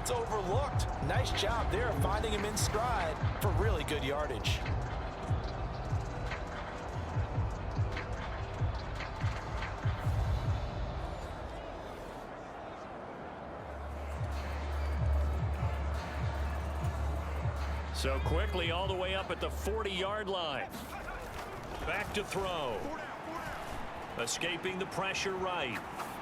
gets overlooked. Nice job there finding him in stride for really good yardage. So quickly all the way up at the 40-yard line. Back to throw. Escaping the pressure right.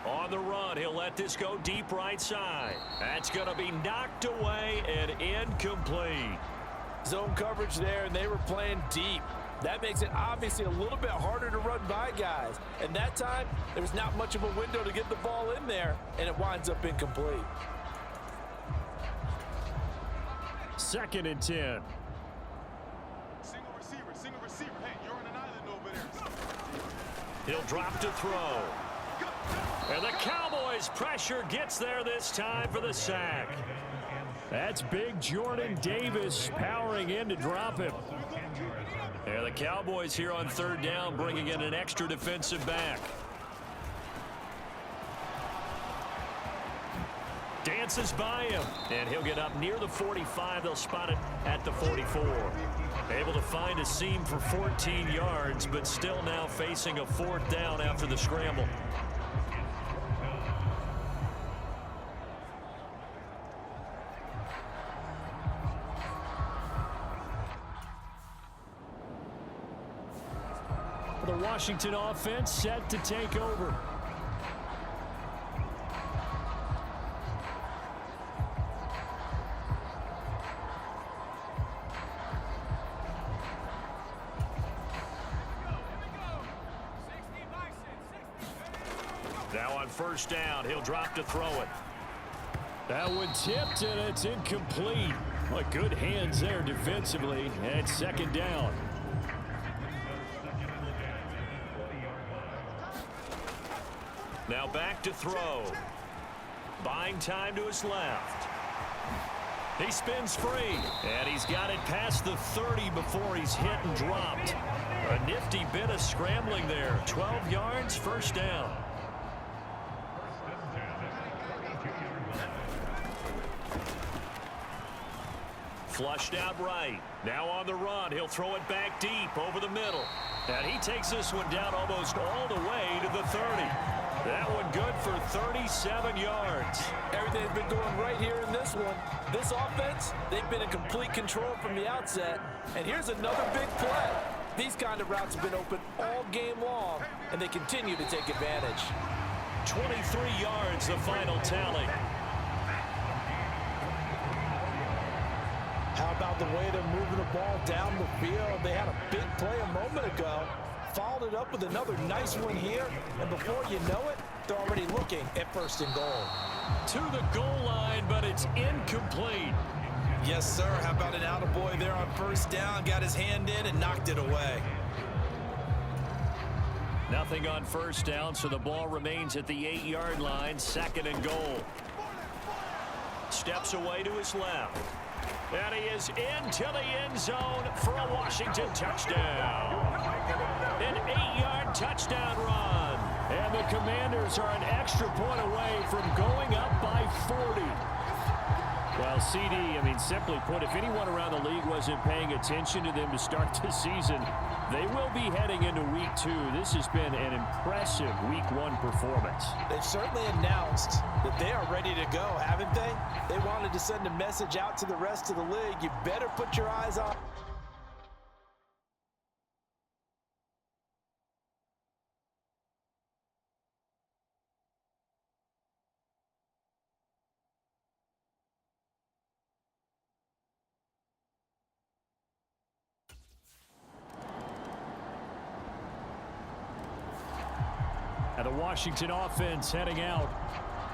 On the run, he'll let this go deep right side. That's going to be knocked away and incomplete. Zone coverage there, and they were playing deep. That makes it obviously a little bit harder to run by guys. And that time, there was not much of a window to get the ball in there, and it winds up incomplete. 2nd and 10. Single receiver. Hey, you're on an island over there. He'll drop to throw. And the Cowboys' pressure gets there this time for the sack. That's big Jordan Davis powering in to drop him. And the Cowboys here on 3rd down bringing in an extra defensive back. Dances by him, and he'll get up near the 45. They'll spot it at the 44. Able to find a seam for 14 yards, but still now facing a 4th down after the scramble. The Washington offense set to take over. Now on 1st down, he'll drop to throw it. That one tipped, and it's incomplete. What good hands there defensively, and 2nd down. Now back to throw. Buying time to his left. He spins free, and he's got it past the 30 before he's hit and dropped. A nifty bit of scrambling there. 12 yards, 1st down. Flushed out right. Now on the run. He'll throw it back deep over the middle. And he takes this one down almost all the way to the 30. That one good for 37 yards. Everything's been going right here in this one. This offense, they've been in complete control from the outset. And here's another big play. These kind of routes have been open all game long, and they continue to take advantage. 23 yards, the final tally. How about the way they're moving the ball down the field? They had a big play a moment ago. Followed it up with another nice one here. And before you know it, they're already looking at 1st and goal. To the goal line, but it's incomplete. Yes, sir. How about an attaboy there on 1st down? Got his hand in and knocked it away. Nothing on 1st down, so the ball remains at the 8-yard line. 2nd and goal. Steps away to his left. And he is into the end zone for a Washington touchdown. An 8-yard touchdown run. And the Commanders are an extra point away from going up by 40. Well, CD, I mean, simply put, if anyone around the league wasn't paying attention to them to start the season, they will be heading into Week 2. This has been an impressive Week 1 performance. They've certainly announced that they are ready to go, haven't they? They wanted to send a message out to the rest of the league. You better put your eyes on. And the Washington offense heading out.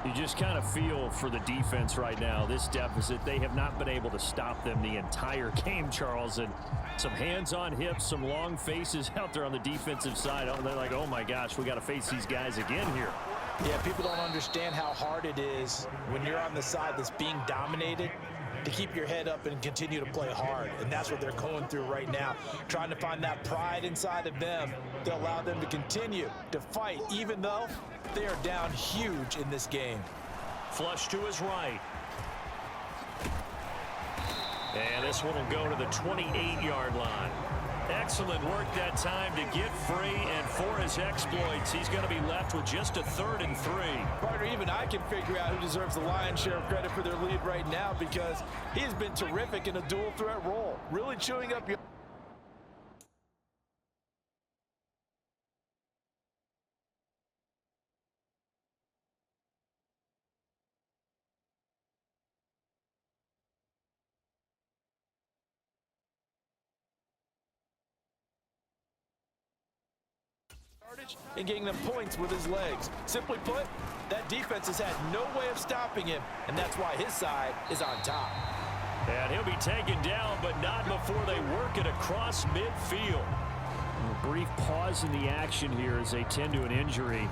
You just kind of feel for the defense right now. This deficit, they have not been able to stop them the entire game, Charles. And some hands on hips, some long faces out there on the defensive side. Oh, they're like, oh my gosh, we got to face these guys again here. Yeah, people don't understand how hard it is when you're on the side that's being dominated to keep your head up and continue to play hard. And that's what they're going through right now, trying to find that pride inside of them to allow them to continue to fight, even though they are down huge in this game. Flush to his right. this one will go to the 28-yard line. Excellent work that time to get free, and for his exploits, he's going to be left with just a 3rd and 3. Partner, even I can figure out who deserves the lion's share of credit for their lead right now, because he has been terrific in a dual threat role, really chewing up your... and getting them points with his legs. Simply put, that defense has had no way of stopping him, and that's why his side is on top. And he'll be taken down, but not before they work it across midfield. A brief pause in the action here as they tend to an injury.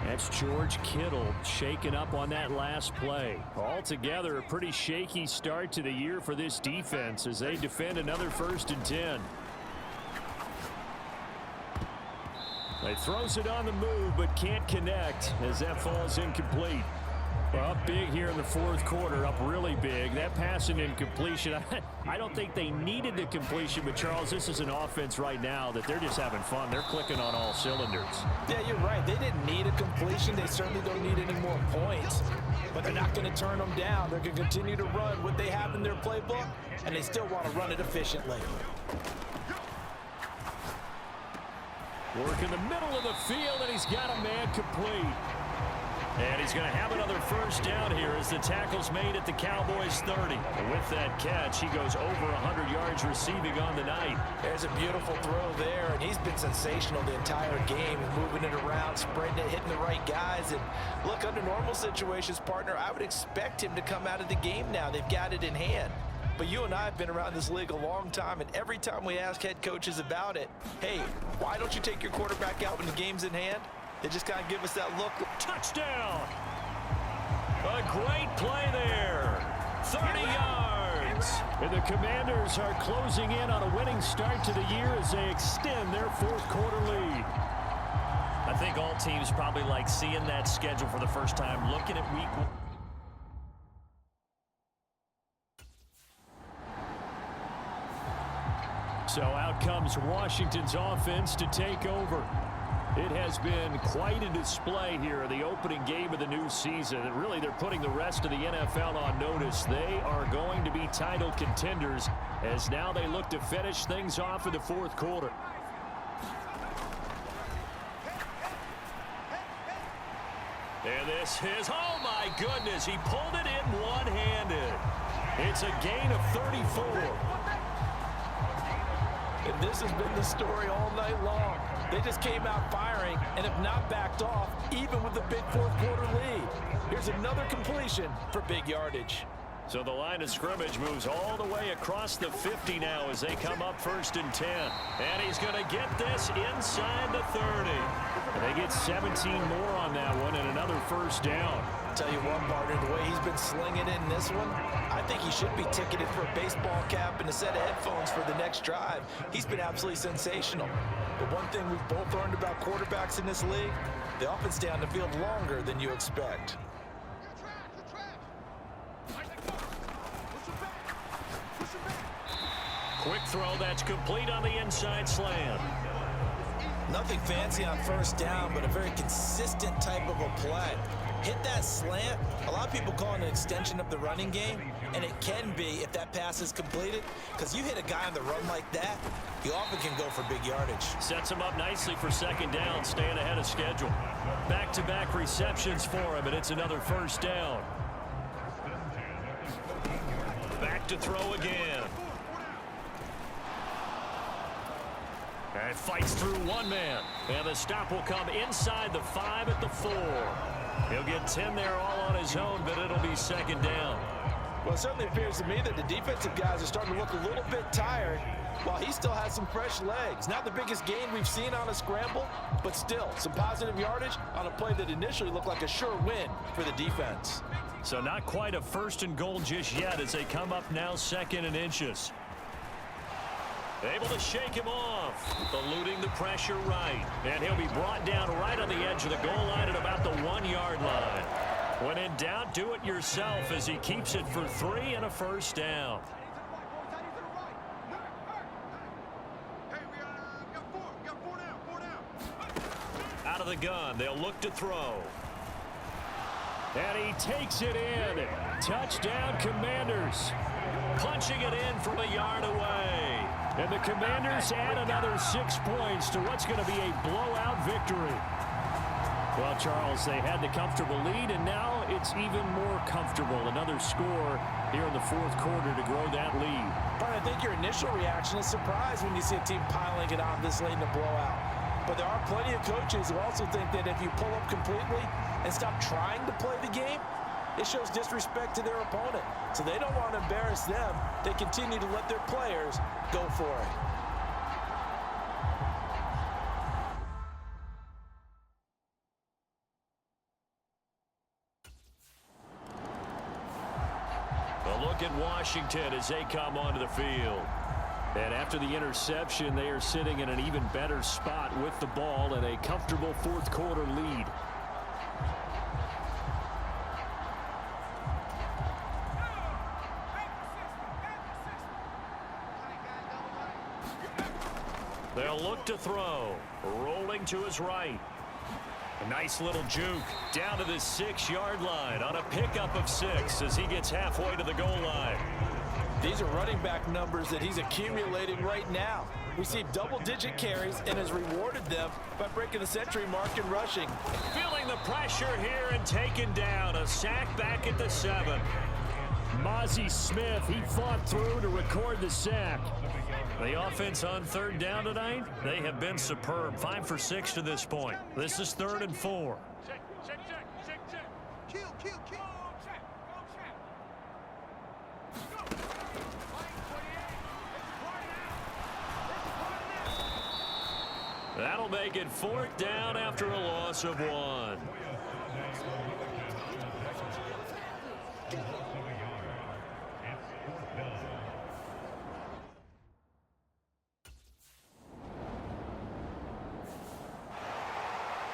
That's George Kittle shaken up on that last play. Altogether, a pretty shaky start to the year for this defense as they defend another 1st and 10. He throws it on the move, but can't connect as that falls incomplete. Well, up big here in the 4th quarter, up really big. That pass and incompletion, I don't think they needed the completion, but Charles, this is an offense right now that they're just having fun. They're clicking on all cylinders. Yeah, you're right. They didn't need a completion. They certainly don't need any more points, but they're not going to turn them down. They're going to continue to run what they have in their playbook, and they still want to run it efficiently. Work in the middle of the field, and he's got a man complete. And he's going to have another 1st down here as the tackle's made at the Cowboys 30. And with that catch, he goes over 100 yards receiving on the night. There's a beautiful throw there, and he's been sensational the entire game, moving it around, spreading it, hitting the right guys. And look, under normal situations, partner, I would expect him to come out of the game now. They've got it in hand. But you and I have been around this league a long time, and every time we ask head coaches about it, hey, why don't you take your quarterback out when the game's in hand? They just kind of give us that look. Touchdown! A great play there. 30 yards. And the Commanders are closing in on a winning start to the year as they extend their 4th quarter lead. I think all teams probably like seeing that schedule for the first time, looking at week 1. So out comes Washington's offense to take over. It has been quite a display here in the opening game of the new season. And really, they're putting the rest of the NFL on notice. They are going to be title contenders as now they look to finish things off in the 4th quarter. And this is, oh my goodness, he pulled it in one-handed. It's a gain of 34. And this has been the story all night long. They just came out firing and have not backed off, even with the big 4th quarter lead. Here's another completion for big yardage. So the line of scrimmage moves all the way across the 50 now as they come up 1st and 10. And he's going to get this inside the 30. And they get 17 more on that one and another 1st down. Tell you one, partner, the way he's been slinging in this one, I think he should be ticketed for a baseball cap and a set of headphones for the next drive. He's been absolutely sensational. But one thing we've both learned about quarterbacks in this league, they often stay on the field longer than you expect. Quick throw that's complete on the inside slant. Nothing fancy on 1st down, but a very consistent type of a play. Hit that slant. A lot of people call it an extension of the running game, and it can be if that pass is completed, because you hit a guy on the run like that, you often can go for big yardage. Sets him up nicely for 2nd down, staying ahead of schedule. Back-to-back receptions for him, and it's another 1st down. Back to throw again. And fights through one man. And the stop will come inside the 5 at the 4. He'll get 10 there all on his own, but it'll be 2nd down. Well, it certainly appears to me that the defensive guys are starting to look a little bit tired while he still has some fresh legs. Not the biggest gain we've seen on a scramble, but still some positive yardage on a play that initially looked like a sure win for the defense. So not quite a 1st and goal just yet as they come up now 2nd and inches. Able to shake him off, eluding the pressure right. And he'll be brought down right on the edge of the goal line at about the 1-yard line. When in doubt, do it yourself as he keeps it for 3 and a 1st down. of the gun. They'll look to throw. And he takes it in. Touchdown, Commanders. Punching it in from a yard away. And the Commanders add another 6 points to what's going to be a blowout victory. Well, Charles, they had the comfortable lead, and now it's even more comfortable. Another score here in the fourth quarter to grow that lead. But I think your initial reaction is surprise when you see a team piling it on this late in the blowout. But there are plenty of coaches who also think that if you pull up completely and stop trying to play the game, it shows disrespect to their opponent. So they don't want to embarrass them. They continue to let their players go for it. A look at Washington as they come onto the field. And after the interception, they are sitting in an even better spot with the ball and a comfortable fourth quarter lead. They'll look to throw. Rolling to his right. A nice little juke down to the 6-yard line on a pickup of 6 as he gets halfway to the goal line. These are running back numbers that he's accumulating right now. Received double-digit carries and has rewarded them by breaking the century mark in rushing. Feeling the pressure here and taken down. A sack back at the 7. Mozzie Smith, he fought through to record the sack. The offense on third down tonight, they have been superb. 5 for 6 to this point. This is 3rd and 4. That'll make it 4th down after a loss of 1.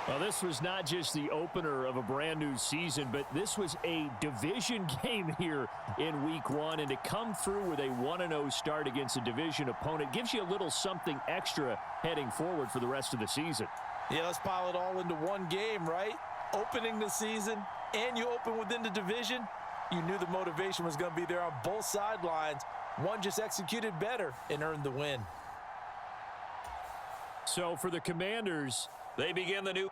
Well, this was not just the opener of a brand new season, but this was a division game here in week 1. And to come through with a 1-0 start against a division opponent gives you a little something extra heading forward for the rest of the season. Yeah, let's pile it all into one game, right? Opening the season, and you open within the division. You knew the motivation was going to be there on both sidelines. One just executed better and earned the win. So for the Commanders, they begin the new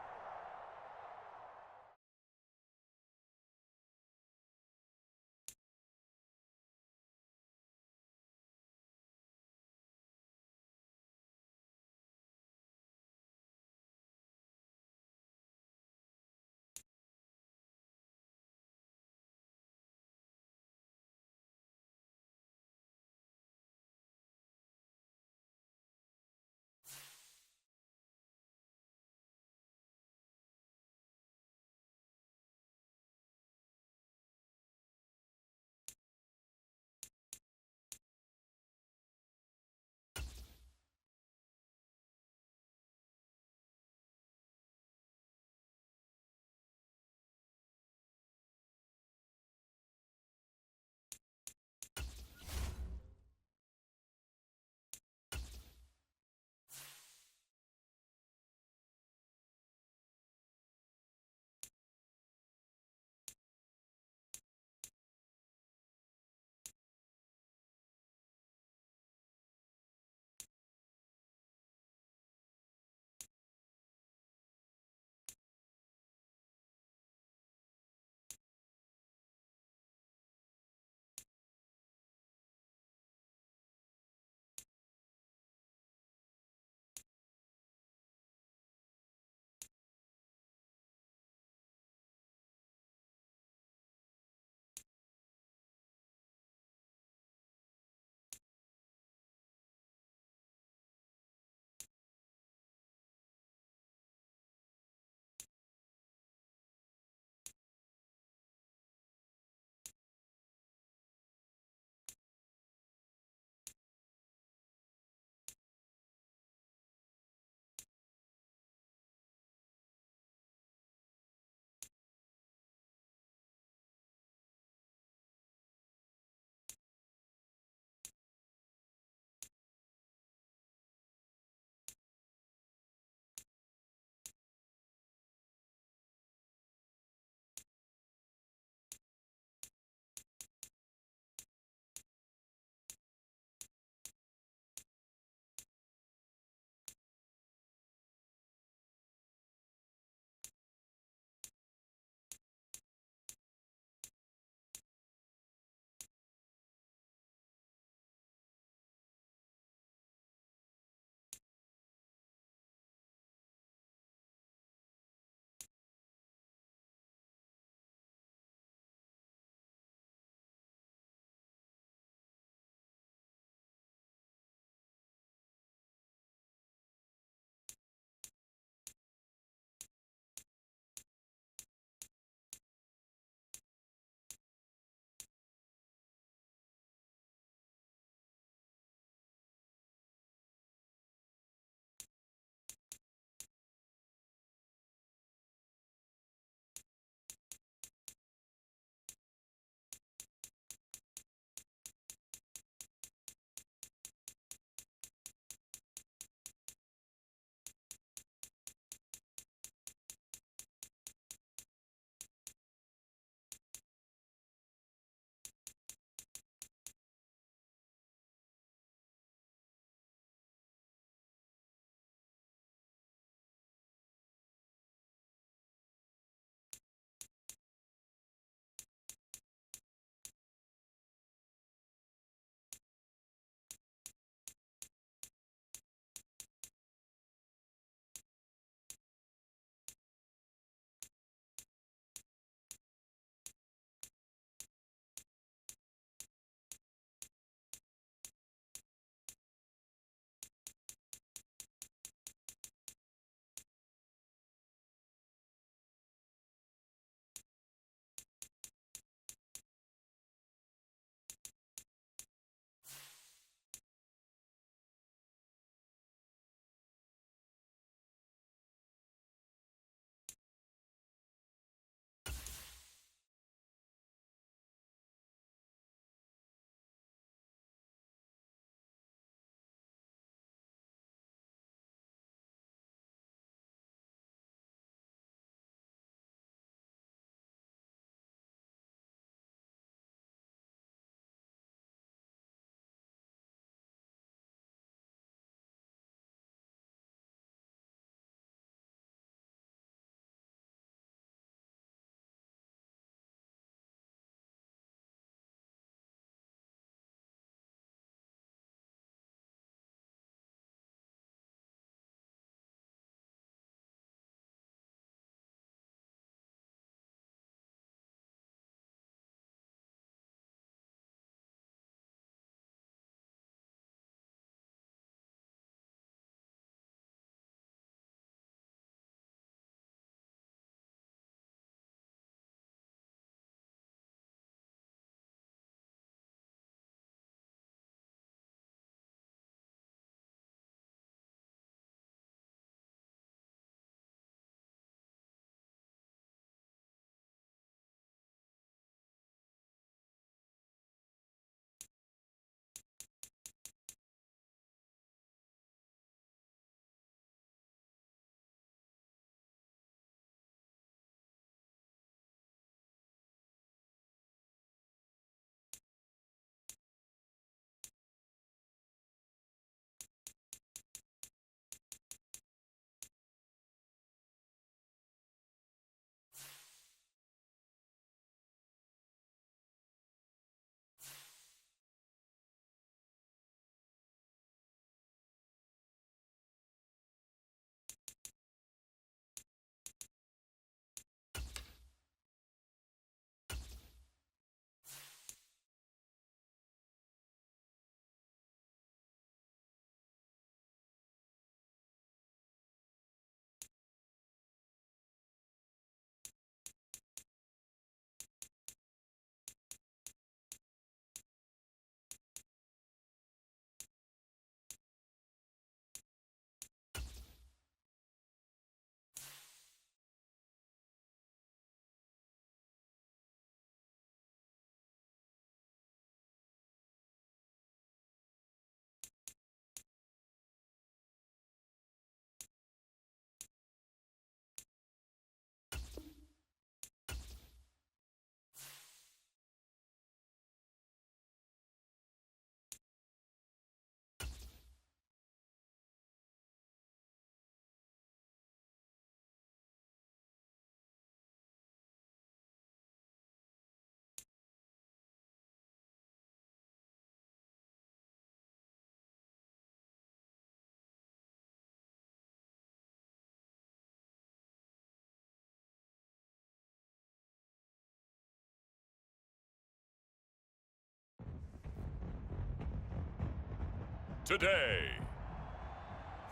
today.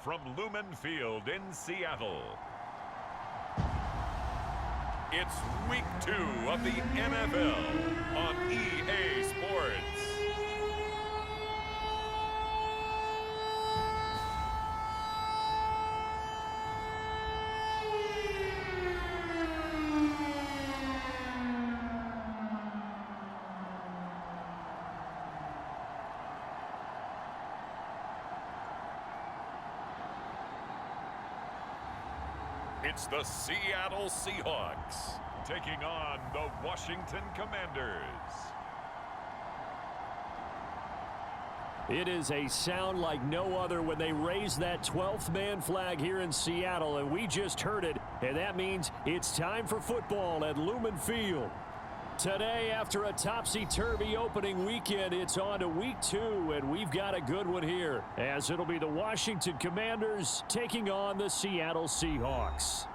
From Lumen Field in Seattle, it's Week 2 of the NFL on EA Sports. It's the Seattle Seahawks taking on the Washington Commanders. It is a sound like no other when they raise that 12th man flag here in Seattle, and we just heard it, and that means it's time for football at Lumen Field. Today, after a topsy-turvy opening weekend, it's on to Week 2, and we've got a good one here, as it'll be the Washington Commanders taking on the Seattle Seahawks.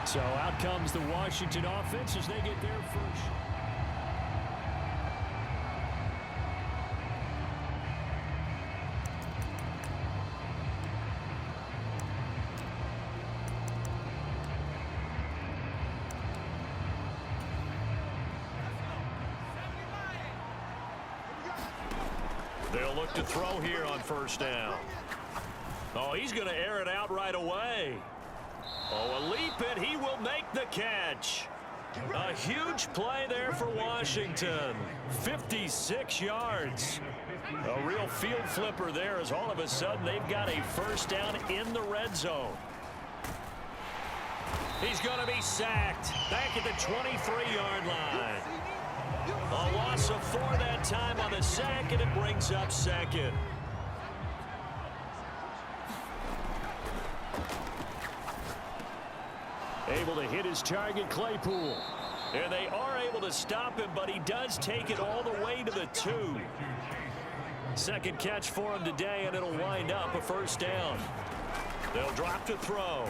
So out comes the Washington offense as they get their first. They'll look to throw here on first down. Oh, he's going to air it out right away. Oh, a leap, and he will make the catch. A huge play there for Washington. 56 yards. A real field flipper there as all of a sudden they've got a first down in the red zone. He's going to be sacked back at the 23-yard line. A loss of 4 that time on the sack, and it brings up second. Able to hit his target, Claypool. And they are able to stop him, but he does take it all the way to the 2. Second catch for him today, and it'll wind up a first down. They'll drop to throw.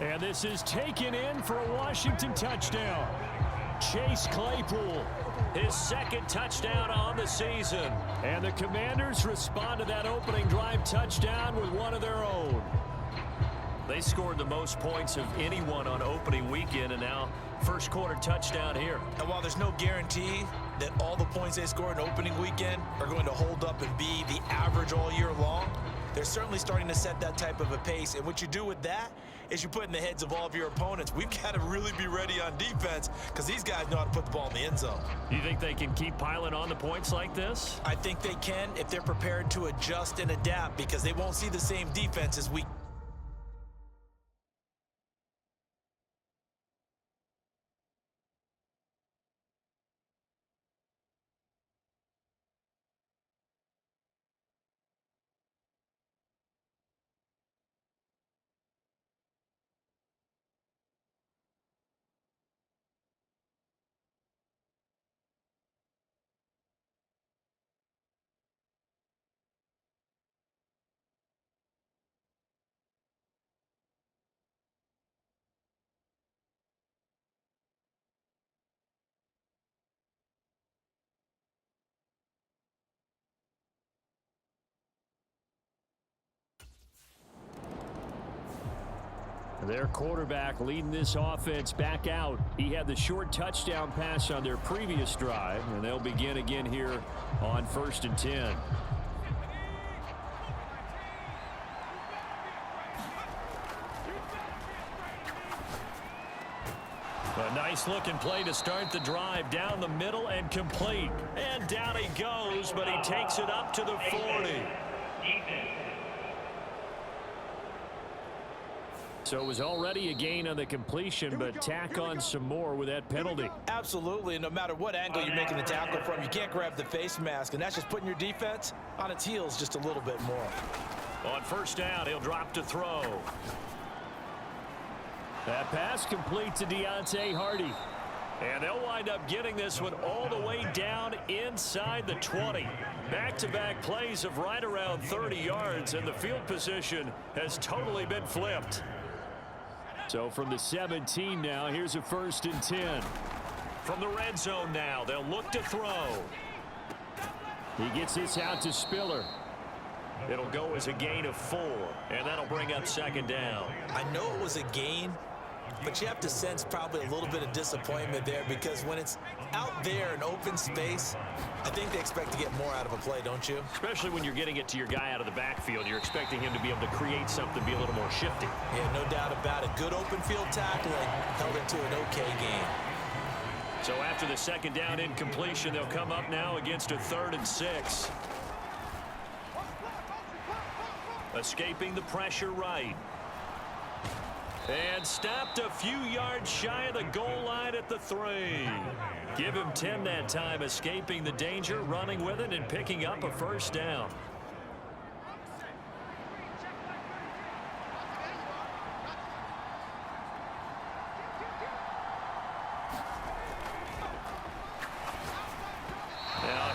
And this is taken in for a Washington touchdown. Chase Claypool, his second touchdown on the season. And the Commanders respond to that opening drive touchdown with one of their own. They scored the most points of anyone on opening weekend, and now first quarter touchdown here. And while there's no guarantee that all the points they scored in opening weekend are going to hold up and be the average all year long, they're certainly starting to set that type of a pace. And what you do with that is you put in the heads of all of your opponents, we've got to really be ready on defense because these guys know how to put the ball in the end zone. You think they can keep piling on the points like this? I think they can if they're prepared to adjust and adapt, because they won't see the same defense as we. Their quarterback leading this offense back out. He had the short touchdown pass on their previous drive, and they'll begin again here on 1st and 10. A nice-looking play to start the drive down the middle and complete. And down he goes, but he takes it up to the 40. So it was already a gain on the completion, but tack on some more with that penalty. Absolutely, and no matter what angle you're making the tackle from, you can't grab the face mask, and that's just putting your defense on its heels just a little bit more. On first down, he'll drop to throw. That pass complete to Deontay Hardy. And they'll wind up getting this one all the way down inside the 20. Back-to-back plays of right around 30 yards, and the field position has totally been flipped. So from the 17 now, here's a 1st and 10. From the red zone now, they'll look to throw. He gets this out to Spiller. It'll go as a gain of 4, and that'll bring up 2nd down. I know it was a gain, but you have to sense probably a little bit of disappointment there, because when it's out there in open space, I think they expect to get more out of a play, don't you? Especially when you're getting it to your guy out of the backfield. You're expecting him to be able to create something, be a little more shifty. Yeah, no doubt about it. Good open field tackling held it to an okay game. So after the 2nd down incompletion, they'll come up now against a 3rd and 6. Escaping the pressure right. And stopped a few yards shy of the goal line at the 3. Give him 10 that time, escaping the danger, running with it, and picking up a 1st down.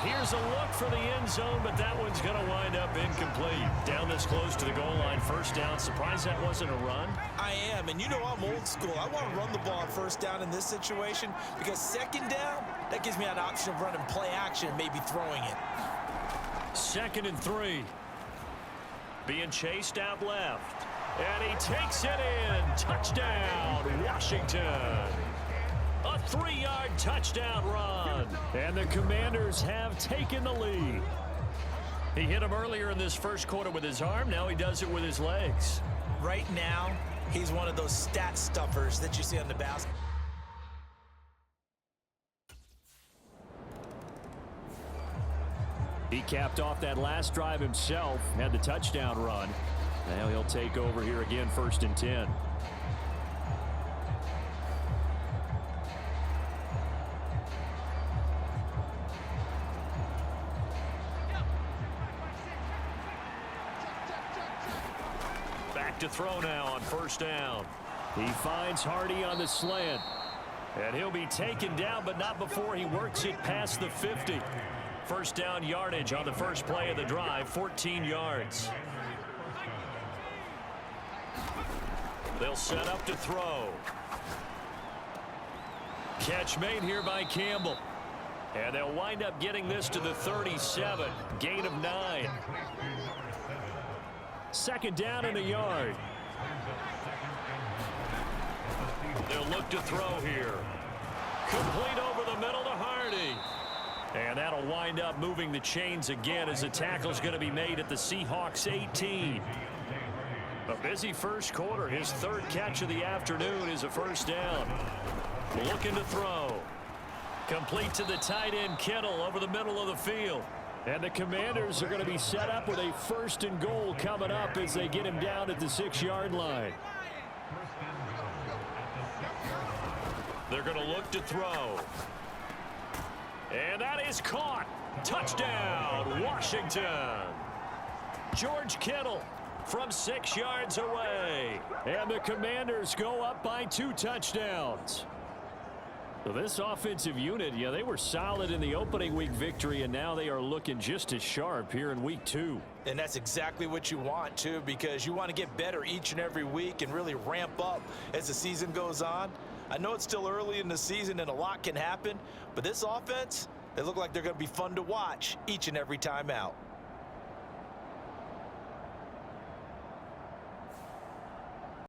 Here's a look for the end zone, but that one's going to wind up incomplete. Down this close to the goal line, 1st down. Surprised that wasn't a run? I am, and you know I'm old school. I want to run the ball on 1st down in this situation, because 2nd down, that gives me an option of running play action and maybe throwing it. 2nd and 3. Being chased out left. And he takes it in. Touchdown, Washington. A 3-yard touchdown run. And the Commanders have taken the lead. He hit him earlier in this 1st quarter with his arm. Now he does it with his legs. Right now, he's one of those stat stuffers that you see on the basket. He capped off that last drive himself, had the touchdown run. Now he'll take over here again, 1st and 10. To throw now on 1st down. He finds Hardy on the slant. And he'll be taken down, but not before he works it past the 50. 1st down yardage on the first play of the drive, 14 yards. They'll set up to throw. Catch made here by Campbell. And they'll wind up getting this to the 37. Gain of 9. 2nd down and a yard. They'll look to throw here. Complete over the middle to Hardy. And that'll wind up moving the chains again as the tackle's going to be made at the Seahawks 18. A busy 1st quarter. His 3rd catch of the afternoon is a 1st down. Looking to throw. Complete to the tight end Kittle over the middle of the field. And the Commanders are going to be set up with a 1st and goal coming up as they get him down at the 6-yard line. They're going to look to throw. And that is caught. Touchdown, Washington. George Kittle from 6 yards away. And the Commanders go up by 2 touchdowns. So this offensive unit, yeah, they were solid in the opening week victory, and now they are looking just as sharp here in week 2. And that's exactly what you want, too, because you want to get better each and every week and really ramp up as the season goes on. I know it's still early in the season and a lot can happen, but this offense, they look like they're going to be fun to watch each and every time out.